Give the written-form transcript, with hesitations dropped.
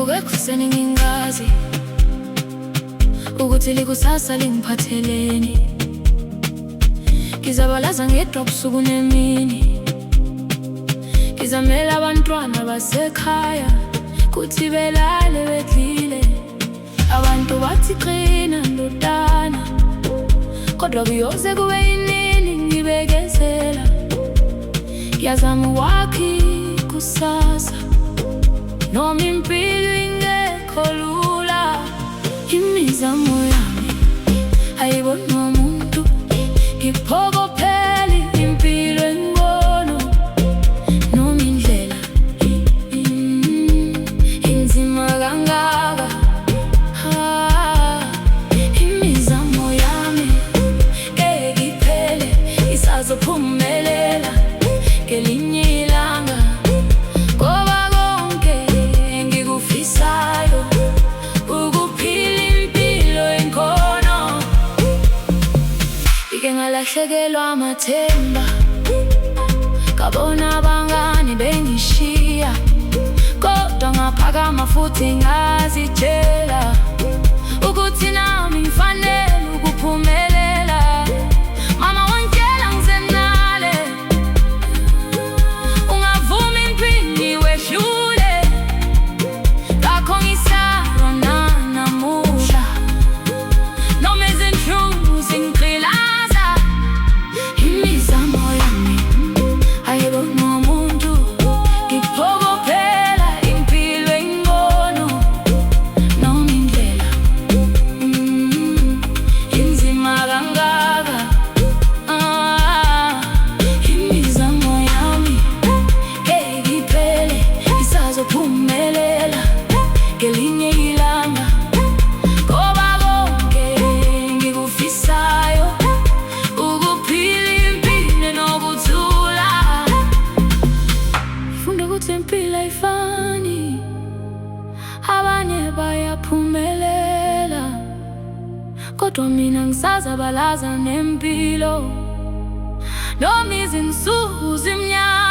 ngivuke ekuseni ngingazi ukuthi likusasa lingiphatheleni. Ngizabalaza ngedrop busuku nemini, ngizamela abantwana basekhaya kuthi belale bedlile. Abantu bathi qina ndodana, kodwa kuyoze kube yinini ngibekezela. Ngiyazama ukwakha ikusasa noma impilo ingekho lula. Imizamo yami ayibonwa umuntu, ngiphokophele impilo engcono. Noma indlela inzima kangaka, imizamo yami ngeke iphele, isazophumelela ngelinye ilanga. Ngoba konke engikufisayo ukuphila impilo engcono. Ngike ngalahlekelwa amathemba, ngabona abangani bengishiya, kodwa ngaphakama futhi ngazitshela ukuthi nami ngifanele ukuphumelela. Mama wangitshela ngisemncane, ungavumi impini wehlule. Ngakho ngisaba namuhla, noma izinhlungu zingigqilaza. Imizamo yami ayibonwa umuntu, ngiphokophela impilo engcono. Noma indlela inzima kangaka, imizamo yami ngeke iphele, isazophumelela ngelinye ilanga. Ngoba konke engikufisayo ukuphila impilo enokuthula. Ngifunda ukuthi impilo ayifani, abanye bayaphumelela, kodwa mina ngisazabalaza nempilo noma izinsuku zimnyama.